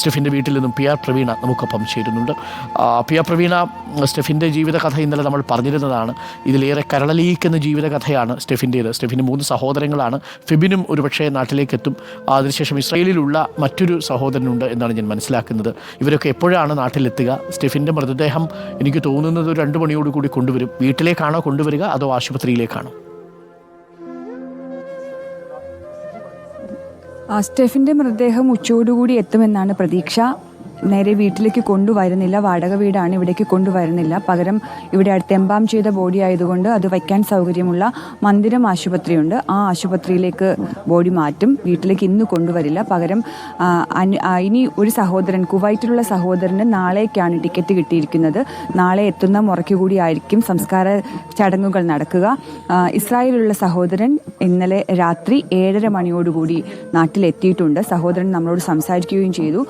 സ്റ്റെഫിൻ്റെ വീട്ടിൽ നിന്നും P R Praveena നമുക്കൊപ്പം ചേരുന്നുണ്ട്. പി ആർ പ്രവീണ, സ്റ്റെഫിൻ്റെ ജീവിതകഥ ഇന്നലെ നമ്മൾ പറഞ്ഞിരുന്നതാണ്. ഇതിലേറെ കരളലിയിക്കുന്ന ജീവിതകഥയാണ് സ്റ്റെഫിൻ്റേത്. സ്റ്റെഫിന് 3 സഹോദരങ്ങളാണ്. ഫിബിനും ഒരുപക്ഷെ നാട്ടിലേക്ക് എത്തും. അതിനുശേഷം ഇസ്രായേലിലുള്ള മറ്റൊരു സഹോദരനുണ്ട് എന്നാണ് ഞാൻ മനസ്സിലാക്കുന്നത്. ഇവരൊക്കെ എപ്പോഴാണ് നാട്ടിലെത്തുക? സ്റ്റെഫിൻ്റെ മൃതദേഹം എനിക്ക് തോന്നുന്നത് 2 മണിയോടുകൂടി കൊണ്ടുവരും. വീട്ടിലേക്കാണോ കൊണ്ടുവരിക അതോ ആശുപത്രിയിലേക്കാണോ? സ്റ്റെഫിൻ്റെ മൃതദേഹം ഉച്ചയോടുകൂടി എത്തുമെന്നാണ് പ്രതീക്ഷ. നേരെ വീട്ടിലേക്ക് കൊണ്ടുവരുന്നില്ല. വാടക വീടാണ്, ഇവിടേക്ക് കൊണ്ടുവരുന്നില്ല. പകരം ഇവിടെ അടുത്ത് എംബാം ചെയ്ത ബോഡി ആയതുകൊണ്ട് അത് വയ്ക്കാൻ സൗകര്യമുള്ള മന്ദിരം ആശുപത്രിയുണ്ട്. ആ ആശുപത്രിയിലേക്ക് ബോഡി മാറ്റും. വീട്ടിലേക്ക് ഇന്ന് കൊണ്ടുവരില്ല. പകരം ഇനി ഒരു സഹോദരൻ, കുവൈറ്റിലുള്ള സഹോദരന് നാളേക്കാണ് ടിക്കറ്റ് കിട്ടിയിരിക്കുന്നത്. നാളെ എത്തുന്ന മുറയ്ക്ക് കൂടി ആയിരിക്കും സംസ്കാര ചടങ്ങുകൾ നടക്കുക. ഇസ്രായേലിലുള്ള സഹോദരൻ ഇന്നലെ രാത്രി 7:30 മണിയോടുകൂടി നാട്ടിലെത്തിയിട്ടുണ്ട്. സഹോദരൻ നമ്മളോട് സംസാരിക്കുകയും ചെയ്തു.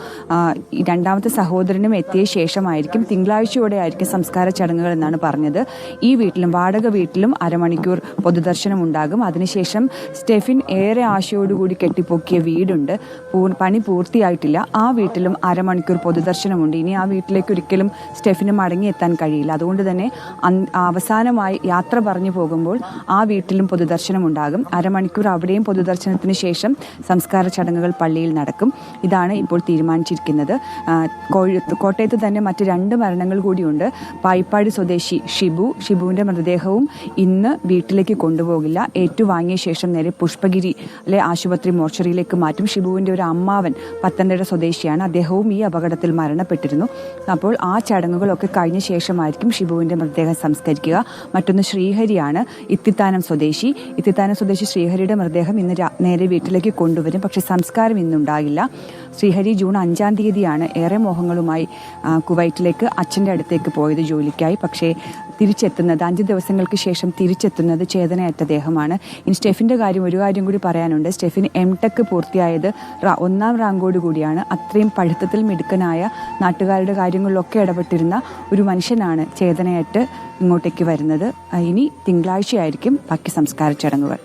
രണ്ടാമത്തെ സഹോദരനും എത്തിയ ശേഷമായിരിക്കും, തിങ്കളാഴ്ചയോടെ ആയിരിക്കും സംസ്കാര ചടങ്ങുകൾ എന്നാണ് പറഞ്ഞത്. ഈ വീട്ടിലും വാടക വീട്ടിലും അരമണിക്കൂർ പൊതുദർശനം ഉണ്ടാകും. അതിനുശേഷം സ്റ്റെഫിൻ ഏറെ ആശയോടുകൂടി കെട്ടിപ്പൊക്കിയ വീടുണ്ട്, പണി പൂർത്തിയായിട്ടില്ല. ആ വീട്ടിലും അരമണിക്കൂർ പൊതുദർശനമുണ്ട്. ഇനി ആ വീട്ടിലേക്ക് ഒരിക്കലും സ്റ്റെഫിന് മടങ്ങിയെത്താൻ കഴിയില്ല. അതുകൊണ്ട് തന്നെ അവസാനമായി യാത്ര പറഞ്ഞു പോകുമ്പോൾ ആ വീട്ടിലും പൊതുദർശനം ഉണ്ടാകും. അരമണിക്കൂർ അവിടെയും പൊതുദർശനത്തിന് ശേഷം സംസ്കാര ചടങ്ങുകൾ പള്ളിയിൽ നടക്കും. ഇതാണ് ഇപ്പോൾ തീരുമാനിച്ചിരിക്കുന്നത്. കോട്ടയത്ത് തന്നെ മറ്റ് 2 മരണങ്ങൾ കൂടിയുണ്ട്. പായിപ്പാടി സ്വദേശി ഷിബുവിൻ്റെ മൃതദേഹവും ഇന്ന് വീട്ടിലേക്ക് കൊണ്ടുപോകില്ല. ഏറ്റുവാങ്ങിയ ശേഷം നേരെ പുഷ്പഗിരിയിലെ ആശുപത്രി മോർച്ചറിയിലേക്ക് മാറ്റും. ഷിബുവിൻ്റെ ഒരു അമ്മാവൻ പത്തനംതിട്ട സ്വദേശിയാണ്. അദ്ദേഹവും ഈ അപകടത്തിൽ മരണപ്പെട്ടിരുന്നു. അപ്പോൾ ആ ചടങ്ങുകളൊക്കെ കഴിഞ്ഞ ശേഷമായിരിക്കും ഷിബുവിൻ്റെ മൃതദേഹം സംസ്കരിക്കുക. മറ്റൊന്ന് ശ്രീഹരിയാണ്, ഇത്തിത്താനം സ്വദേശി ശ്രീഹരിയുടെ മൃതദേഹം ഇന്ന് നേരെ വീട്ടിലേക്ക് കൊണ്ടുവരും. പക്ഷേ സംസ്കാരം ഇന്നുണ്ടാകില്ല. ശ്രീഹരി ജൂൺ 5-ാം തീയതിയാണ് ഏറെ മോഹങ്ങളുമായി കുവൈറ്റിലേക്ക് അച്ഛൻ്റെ അടുത്തേക്ക് പോയത് ജോലിക്കായി. പക്ഷേ തിരിച്ചെത്തുന്നത് 5 ദിവസങ്ങൾക്ക് ശേഷം തിരിച്ചെത്തുന്നത് ചേതനയറ്റ ദേഹമാണ്. ഇനി സ്റ്റെഫിൻ്റെ ഒരു കാര്യം കൂടി പറയാനുണ്ട്. സ്റ്റെഫിൻ എംടെക് പൂർത്തിയായത് 1ാം റാങ്കോട് കൂടിയാണ്. അത്രയും പഠിത്തത്തിൽ മിടുക്കനായ, നാട്ടുകാരുടെ കാര്യങ്ങളിലൊക്കെ ഇടപെട്ടിരുന്ന ഒരു മനുഷ്യനാണ് ചേതനയറ്റ് ഇങ്ങോട്ടേക്ക് വരുന്നത്. ഇനി തിങ്കളാഴ്ചയായിരിക്കും ബാക്കി സംസ്കാര ചടങ്ങുകൾ.